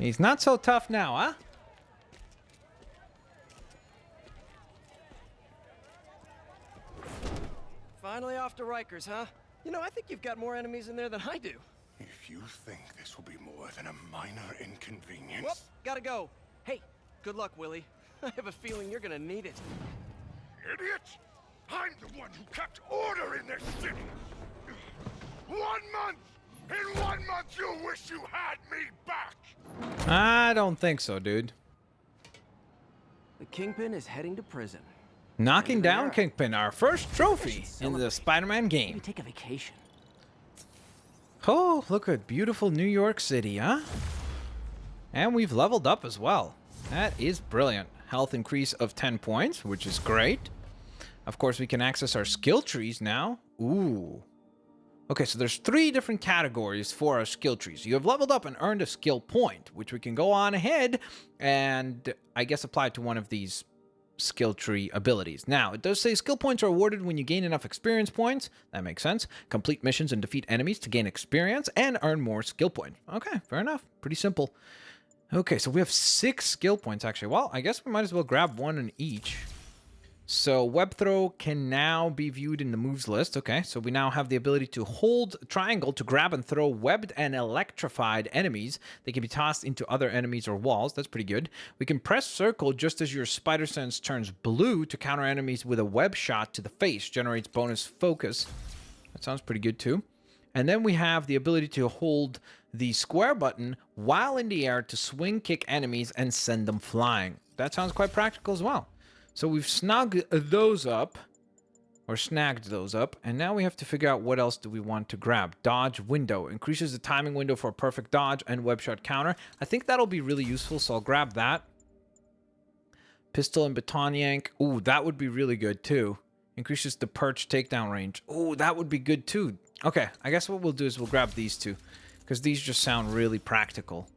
He's not so tough now, huh? Finally off to Rikers, huh? You know, I think you've got more enemies in there than I do. If you think this will be more than a minor inconvenience... Whoop, gotta go. Hey, good luck, Willie. I have a feeling you're gonna need it. Idiot! I'm the one who kept order in this city! 1 month! In 1 month you'll wish you had me back! I don't think so, dude. The Kingpin is heading to prison. Knocking down Kingpin, our first trophy in the Spider-Man Maybe game. take a vacation. Oh, look at beautiful New York City, huh? And we've leveled up as well. That is brilliant. Health increase of 10 points, which is great. Of course, we can access our skill trees now. Ooh. Okay, so there's 3 different categories for our skill trees. You have leveled up and earned a skill point, which we can go on ahead and I guess apply to one of these skill tree abilities. Now, it does say skill points are awarded when you gain enough experience points. That makes sense. Complete missions and defeat enemies to gain experience and earn more skill points. Okay, fair enough. Pretty simple. Okay, so we have 6 skill points, actually. Well, I guess we might as well grab one in each. So web throw can now be viewed in the moves list. Okay, so we now have the ability to hold triangle to grab and throw webbed and electrified enemies. They can be tossed into other enemies or walls. That's pretty good. We can press circle just as your spider sense turns blue to counter enemies with a web shot to the face. Generates bonus focus. That sounds pretty good too. And then we have the ability to hold the square button while in the air to swing kick enemies and send them flying. That sounds quite practical as well. So we've snagged those up, and now we have to figure out what else do we want to grab. Dodge window. Increases the timing window for a perfect dodge and web shot counter. I think that'll be really useful, so I'll grab that. Pistol and baton yank. Ooh, that would be really good too. Increases the perch takedown range. Ooh, that would be good too. Okay, I guess what we'll do is we'll grab these two, because these just sound really practical.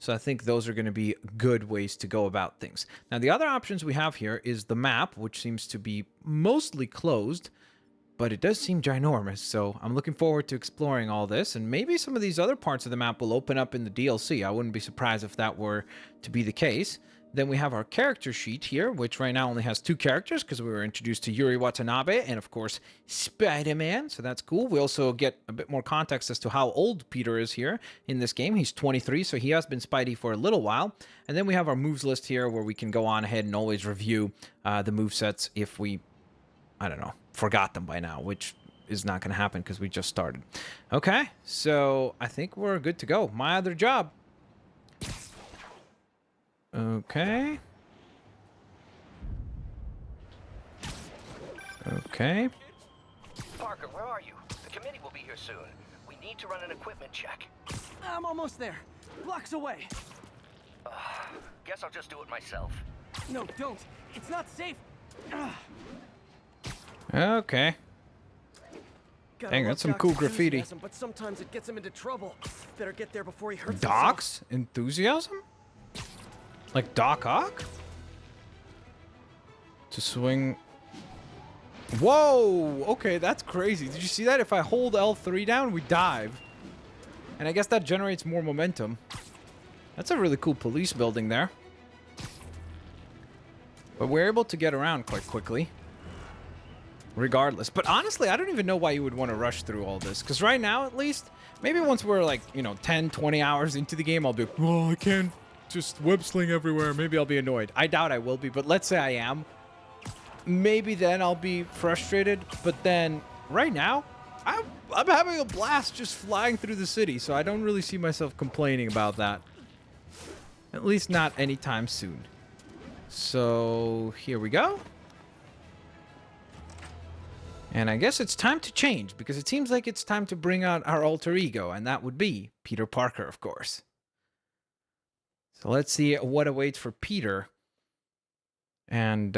So I think those are going to be good ways to go about things. Now, the other options we have here is the map, which seems to be mostly closed, but it does seem ginormous. So I'm looking forward to exploring all this, and maybe some of these other parts of the map will open up in the DLC. I wouldn't be surprised if that were to be the case. Then we have our character sheet here, which right now only has 2 characters because we were introduced to Yuri Watanabe and, of course, Spider-Man. So that's cool. We also get a bit more context as to how old Peter is here in this game. He's 23, so he has been Spidey for a little while. And then we have our moves list here where we can go on ahead and always review the movesets if we, I don't know, forgot them by now, which is not going to happen because we just started. Okay, so I think we're good to go. My other job. Okay. Okay. Parker, where are you? The committee will be here soon. We need to run an equipment check. I'm almost there. Blocks away. Guess I'll just do it myself. No, don't. It's not safe. Okay. Dang, that's some cool graffiti. But sometimes it gets him into trouble. Better get there before he hurts Doc's enthusiasm? Like Doc Ock? To swing... Whoa! Okay, that's crazy. Did you see that? If I hold L3 down, we dive. And I guess that generates more momentum. That's a really cool police building there. But we're able to get around quite quickly. Regardless. But honestly, I don't even know why you would want to rush through all this. Because right now, at least, maybe once we're like, you know, 10, 20 hours into the game, I'll be like, oh, I can't just web sling everywhere. Maybe I'll be annoyed. I doubt I will be, but let's say I am. Maybe then I'll be frustrated. But then, right now, I'm having a blast just flying through the city. So I don't really see myself complaining about that. At least not anytime soon. So, here we go. And I guess it's time to change, because it seems like it's time to bring out our alter ego, and that would be Peter Parker, of course. So let's see what awaits for Peter. And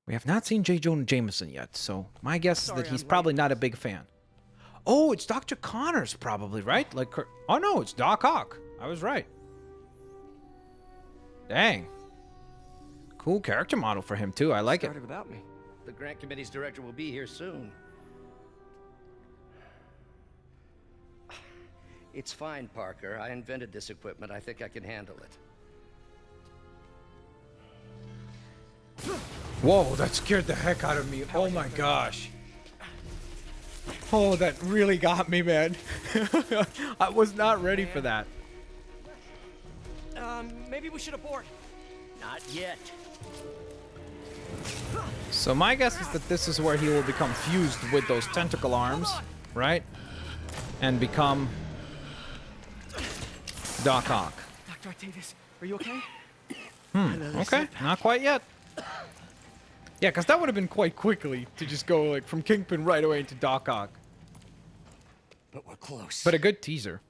we have not seen Jonah Jameson yet, so my guess is that he's probably not a big fan. Oh, it's Dr. Connors probably, right? Like, oh no, it's Doc Ock. I was right. Dang. Cool character model for him, too. I like it. Started without me. The grant committee's director will be here soon. It's fine, Parker. I invented this equipment. I think I can handle it. Whoa, that scared the heck out of me. Oh my gosh. Oh, that really got me, man. I was not ready for that. Maybe we should abort. Not yet. So my guess is that this is where he will become fused with those tentacle arms, right? And become Doc Ock. Dr. Octavius, are you okay? Okay, not quite yet. Yeah, because that would have been quite quickly to just go like from Kingpin right away into Doc Ock. But we're close. But a good teaser.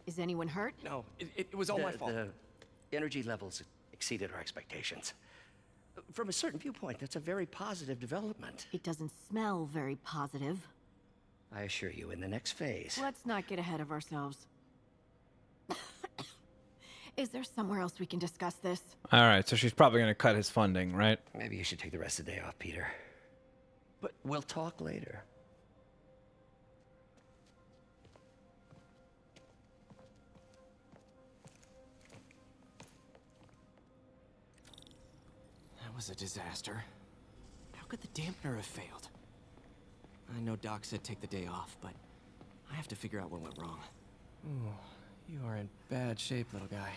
Is anyone hurt? No, it was all my fault. The energy levels exceeded our expectations. From a certain viewpoint, that's a very positive development. It doesn't smell very positive. I assure you, in the next phase. Let's not get ahead of ourselves. Is there somewhere else we can discuss this? All right, so she's probably going to cut his funding, right? Maybe you should take the rest of the day off, Peter. But we'll talk later. That was a disaster. How could the dampener have failed? I know Doc said take the day off, but I have to figure out what went wrong. Ooh, you are in bad shape, little guy.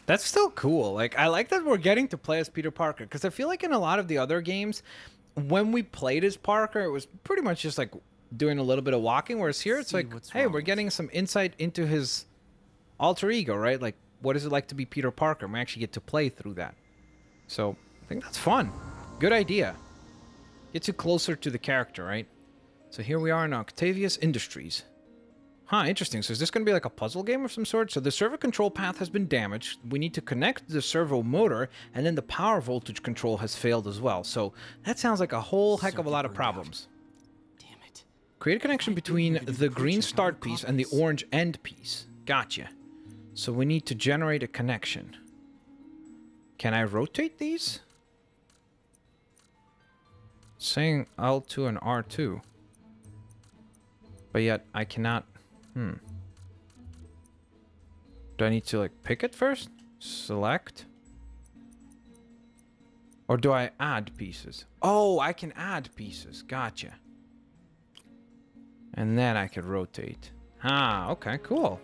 That's still cool. Like, I like that we're getting to play as Peter Parker, because I feel like in a lot of the other games, when we played as Parker, it was pretty much just like doing a little bit of walking, whereas here it's like, hey, we're getting some insight into his alter ego, right? Like, what is it like to be Peter Parker? And we actually get to play through that. So, I think that's fun. Good idea. Gets you closer to the character, right? So here we are in Octavius Industries. Huh, interesting. So is this going to be like a puzzle game of some sort? So the servo control path has been damaged. We need to connect the servo motor, and then the power voltage control has failed as well. So that sounds like a whole heck of a lot of problems. Damn it. Create a connection between the green start piece and the orange end piece. Gotcha. So we need to generate a connection. Can I rotate these? It's saying L2 and R2. But yet I cannot... Do I need to, like, pick it first? Select? Or do I add pieces? Oh, I can add pieces. Gotcha. And then I can rotate. Ah, okay, cool.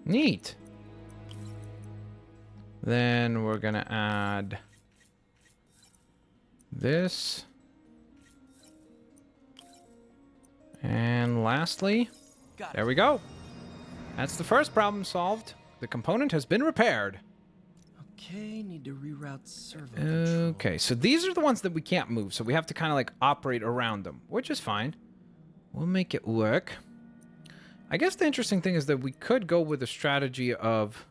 Neat. Then we're gonna add this. And lastly, there we go. That's the first problem solved. The component has been repaired. Okay, need to reroute servo control. Okay, so these are the ones that we can't move, so we have to kind of like operate around them, which is fine. We'll make it work. I guess the interesting thing is that we could go with a strategy of...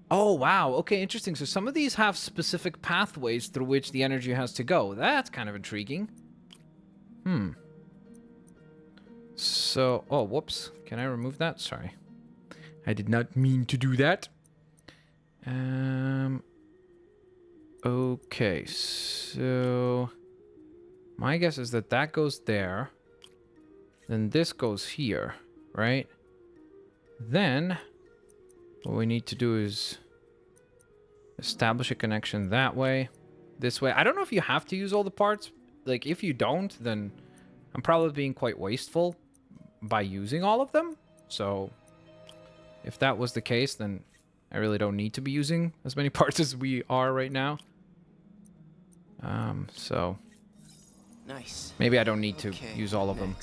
Oh, wow. Okay, interesting. So some of these have specific pathways through which the energy has to go. That's kind of intriguing. So, oh, whoops. Can I remove that? Sorry. I did not mean to do that. Okay, so my guess is that that goes there. Then this goes here, right? Then what we need to do is establish a connection that way, this way. I don't know if you have to use all the parts. Like, if you don't, then I'm probably being quite wasteful by using all of them. So if that was the case, then I really don't need to be using as many parts as we are right now. So Nice. maybe I don't need to use all of them.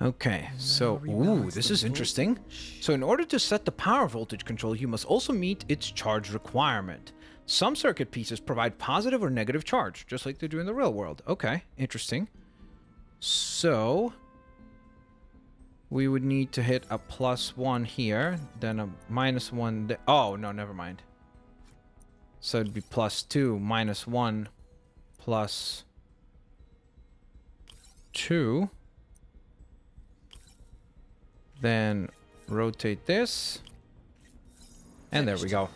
Okay, so, ooh, this is interesting. So in order to set the power voltage control, you must also meet its charge requirement. Some circuit pieces provide positive or negative charge, just like they do in the real world. Okay, interesting. So we would need to hit a +1 here, then a -1. Oh, no, never mind. So it'd be +2, -1, +2. Then rotate this. And there we go.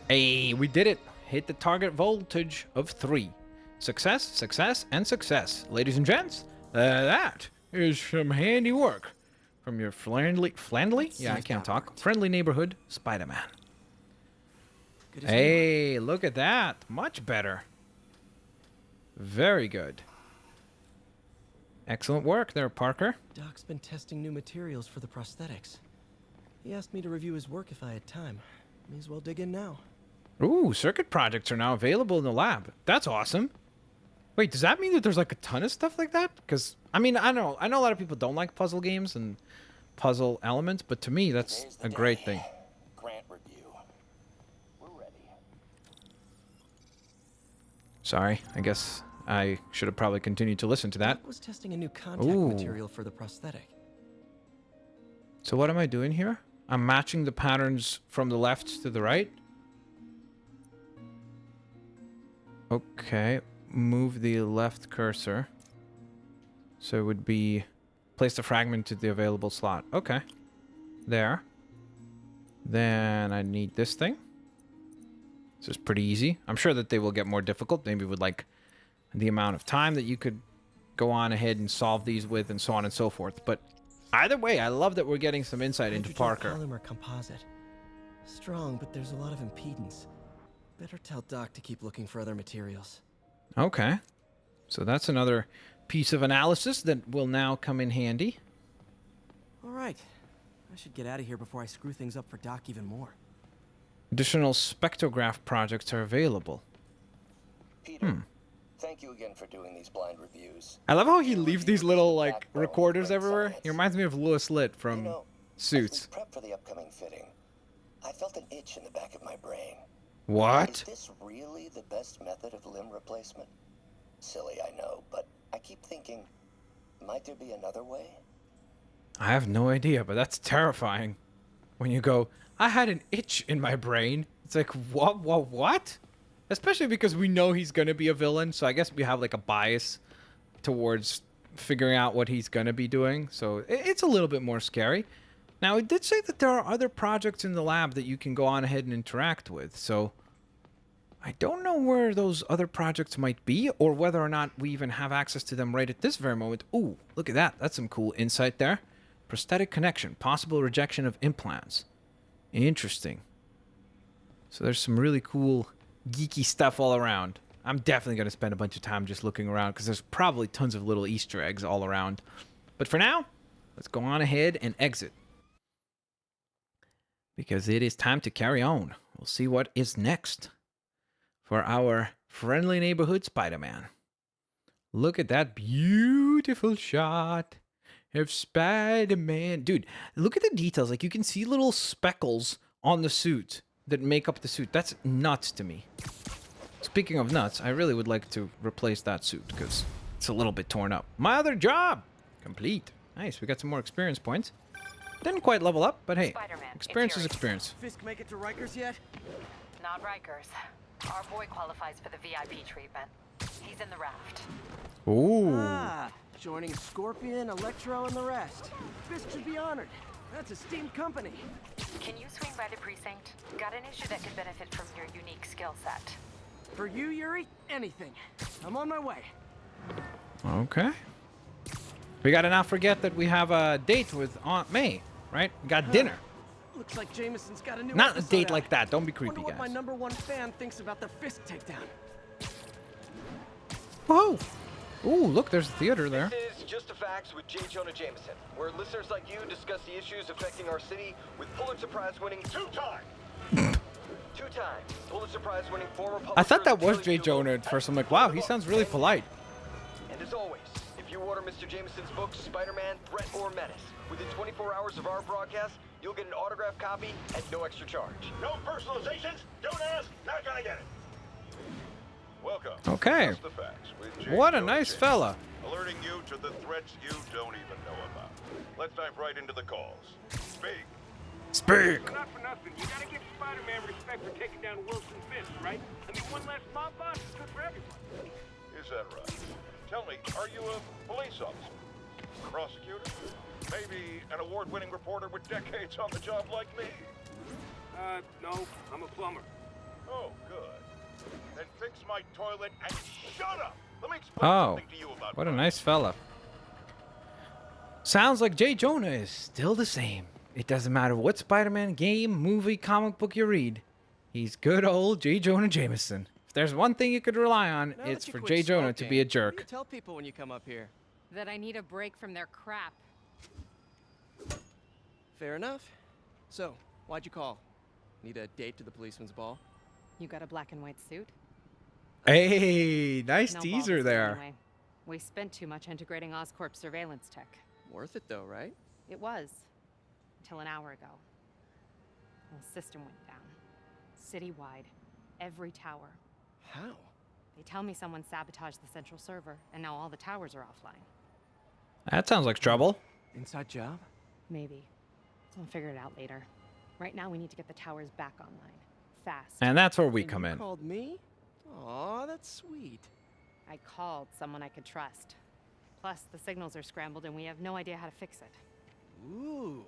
Hey, we did it. Hit the target voltage of 3. Success, success, and success. Ladies and gents, that is some handy work from your friendly? Yeah, I can't talk. Friendly neighborhood Spider-Man. Hey, look at that. Much better. Very good. Excellent work there, Parker. Doc's been testing new materials for the prosthetics. He asked me to review his work if I had time. May as well dig in now. Ooh, circuit projects are now available in the lab. That's awesome. Wait, does that mean that there's like a ton of stuff like that? Because, I mean, I know a lot of people don't like puzzle games and puzzle elements, but to me, that's a great thing. Grant review. We're ready. Sorry, I guess I should have probably continued to listen to that. Doc was testing a new contact Ooh. material for the prosthetic. So what am I doing here? I'm matching the patterns from the left to the right. Okay, move the left cursor. So it would be place the fragment to the available slot. Okay, there. Then I need this thing. This is pretty easy. I'm sure that they will get more difficult, maybe with like the amount of time that you could go on ahead and solve these with and so on and so forth. But either way, I love that we're getting some insight into Parker. Polymer composite. Strong, but there's a lot of impedance. Better tell Doc to keep looking for other materials. Okay. So that's another piece of analysis that will now come in handy. All right. I should get out of here before I screw things up for Doc even more. Additional spectrograph projects are available. Peter, thank you again for doing these blind reviews. I love how he leaves these little, like, recorders everywhere. He reminds me of Louis Litt from You know, Suits. as we prep for the upcoming fitting, I felt an itch in the back of my brain. What? Is this really the best method of limb replacement? Silly, I know, but I keep thinking, might there be another way? I have no idea, but that's terrifying. When you go, I had an itch in my brain. It's like, what? Especially because we know he's going to be a villain, so I guess we have like a bias towards figuring out what he's going to be doing. So it's a little bit more scary. Now, it did say that there are other projects in the lab that you can go on ahead and interact with. So I don't know where those other projects might be or whether or not we even have access to them right at this very moment. Ooh, look at that. That's some cool insight there. Prosthetic connection, possible rejection of implants. Interesting. So there's some really cool geeky stuff all around. I'm definitely going to spend a bunch of time just looking around because there's probably tons of little Easter eggs all around. But for now, let's go on ahead and exit. Because it is time to carry on. We'll see what is next for our friendly neighborhood Spider-Man. Look at that beautiful shot of Spider-Man. Dude, look at the details. Like, you can see little speckles on the suit that make up the suit. That's nuts to me. Speaking of nuts, I really would like to replace that suit because it's a little bit torn up. My other job complete. Nice, we got some more experience points. Didn't quite level up, but hey, experience is experience. Fisk make it to Rikers yet? Not Rikers. Our boy qualifies for the VIP treatment. He's in the raft. Ooh. Ah, joining Scorpion, Electro, and the rest. Fisk should be honored. That's a steamed company. Can you swing by the precinct? Got an issue that could benefit from your unique skill set. For you, Yuri, anything. I'm on my way. Okay. We gotta not forget that we have a date with Aunt May, right? We got dinner. Looks like Jameson's got a new Not a episode date out. like that. Don't be creepy, Wonder what guys. my #1 fan thinks about the Fisk takedown. Whoa! Ooh, look, there's a theater there. This is Just a Facts with J. Jonah Jameson, where listeners like you discuss the issues affecting our city with Pulitzer Prize-winning two-time Pulitzer Prize-winning former publisher. I thought that was Kelly J. Jonah at first. I'm like, wow, he sounds really polite. And as always, if you order Mr. Jameson's book, Spider-Man, Threat or Menace, within 24 hours of our broadcast, you'll get an autographed copy at no extra charge. No personalizations. Don't ask. Not gonna get it. Welcome. Okay. Just the Facts with J. What a Jonah nice Jameson, fella. Alerting you to the threats you don't even know about. Let's dive right into the calls. Speak. Speak! Not for nothing. You gotta give Spider-Man respect for taking down Wilson Fisk, right? I mean, one less mob boss is good for everyone. Is that right? Tell me, are you a police officer? Prosecutor? Maybe an award-winning reporter with decades on the job like me? No, I'm a plumber. Oh, good. Then fix my toilet and shut up! Let me explain Oh, something to you about what a plumbing. nice fella. Sounds like J. Jonah is still the same. It doesn't matter what Spider-Man game, movie, comic book you read. He's good old J. Jonah Jameson. If there's one thing you could rely on, Now it's that you for quit J. Jonah to smoking, be a what do you jerk. tell people when you come up here? That I need a break from their crap. Fair enough. So, why'd you call? Need a date to the policeman's ball? You got a black and white suit? Hey, nice No teaser balls, there. Anyway. We spent too much integrating Oscorp surveillance tech. Worth it though, right? It was. Until an hour ago. The system went down. Citywide. Every tower. How? They tell me someone sabotaged the central server, and now all the towers are offline. That sounds like trouble. Inside job? Maybe. I'll figure it out later. Right now, we need to get the towers back online. Fast. And that's where we And come you in. Called me? Aw, that's sweet. I called someone I could trust. Plus, the signals are scrambled, and we have no idea how to fix it. Ooh.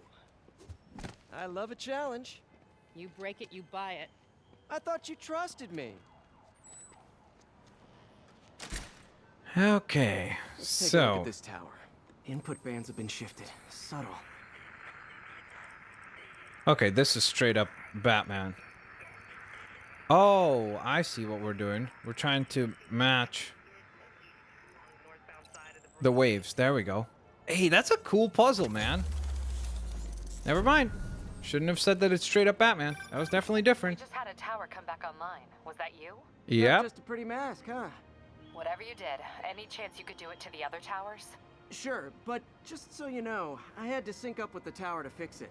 I love a challenge. You break it, you buy it. I thought you trusted me. Okay, Take a look so at this tower. Input bands have been shifted. Subtle. okay, this is straight up Batman. Oh, I see what we're doing. We're trying to match the waves. There we go. Hey, that's a cool puzzle, man. Never mind. Shouldn't have said that it's straight up Batman. That was definitely We different. just had a tower come back online. Was that you? Yep. Just a pretty mask, huh? Whatever you did, any chance you could do it to the other towers? Sure, but just so you know, I had to sync up with the tower to fix it.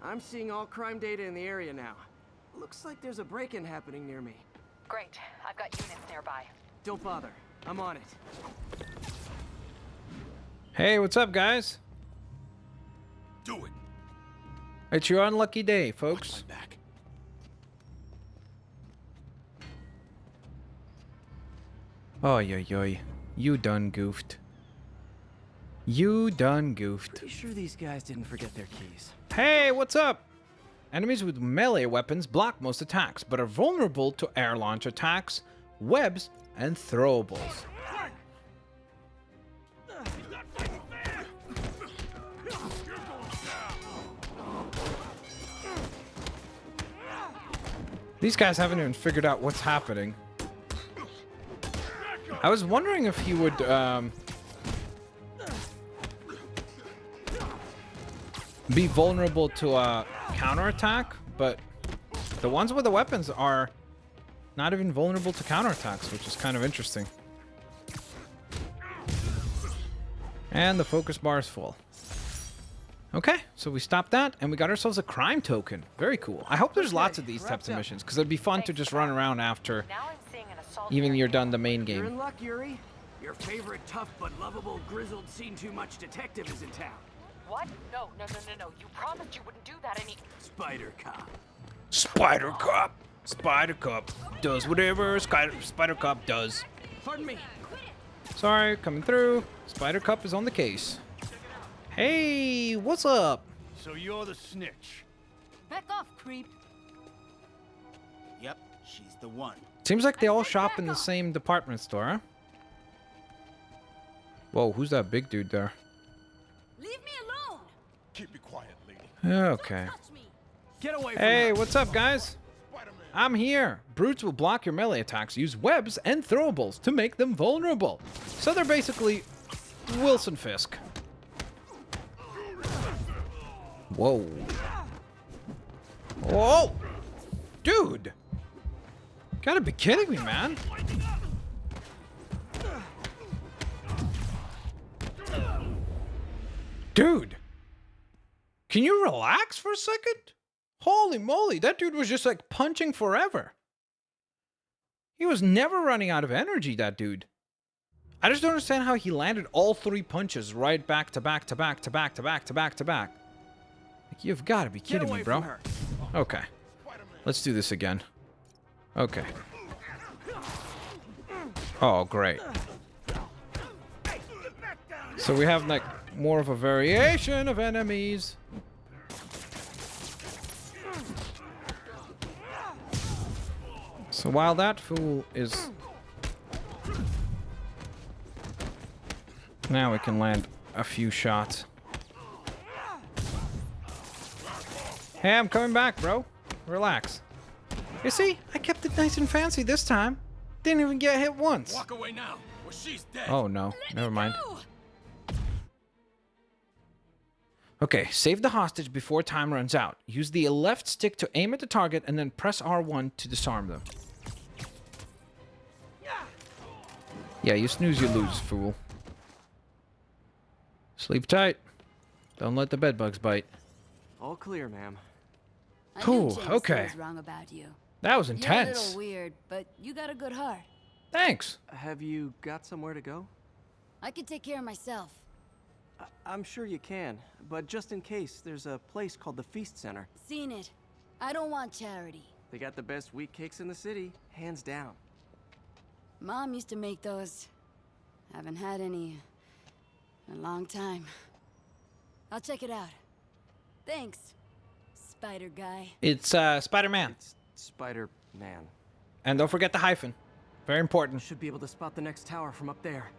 I'm seeing all crime data in the area now. Looks like there's a break-in happening near me. Great. I've got units nearby. Don't bother. I'm on it. Hey, what's up, guys? Do it! It's your unlucky day, folks. Back. Oy, oy, oy. You done goofed. You done goofed. Pretty sure these guys didn't forget their keys. Hey, what's up? Enemies with melee weapons block most attacks, but are vulnerable to air launch attacks, webs, and throwables. These guys haven't even figured out what's happening. I was wondering if he would, be vulnerable to a counterattack, but the ones with the weapons are not even vulnerable to counterattacks, which is kind of interesting. And the focus bar is full. Okay, so we stopped that, and we got ourselves a crime token. Very cool. I hope there's lots of these types of missions, because it'd be fun to just run around after Now I'm seeing an assault. even area. you're done the main You're in game. luck, Yuri. Your favorite tough but lovable grizzled seen-too-much detective is in town. What? No. You promised you wouldn't do that any. Spider Cop. Spider Cop! Spider Cop does whatever Spider Cop does. Pardon me. Sorry, coming through. Spider Cop is on the case. Hey, what's up? So you're the snitch? Back off, creep. Yep, she's the one. Seems like they all shop in the same department store, huh? Whoa, who's that big dude there? Leave me alone. Keep it quiet, lady. Okay. Touch me. Get away from Hey, her. what's up, guys? Spider-Man. I'm here. Brutes will block your melee attacks, use webs and throwables to make them vulnerable. So they're basically Wilson Fisk. Whoa. Whoa! Dude! Gotta be kidding me, man. Dude! Can you relax for a second? Holy moly, that dude was just like punching forever. He was never running out of energy, that dude. I just don't understand how he landed all three punches right back to back to back to back to back to back to back. Like, you've got to be Get kidding away me, bro. from her. Okay. Let's do this again. Okay. Oh, great. So we have like more of a variation of enemies. So while that fool is... Now we can land a few shots. Hey, I'm coming back, bro. Relax. You see, I kept it nice and fancy this time. Didn't even get hit once. Walk away now, or she's dead. Oh no, never mind. Okay, save the hostage before time runs out. Use the left stick to aim at the target and then press R1 to disarm them. Yeah, you snooze, you lose, fool. Sleep tight. Don't let the bedbugs bite. All clear, ma'am. I Cool, knew Jameson okay. was wrong about you. That was You're a intense. little weird, but you got a good heart. Thanks. Have you got somewhere to go? I can take care of myself. I'm sure you can, but just in case, there's a place called the Feast Center. Seen it. I don't want charity. They got the best wheat cakes in the city, hands down. Mom used to make those. Haven't had any in a long time. I'll check it out. Thanks, Spider Guy. It's Spider-Man. It's Spider-Man. And don't forget the hyphen. Very important. Should be able to spot the next tower from up there.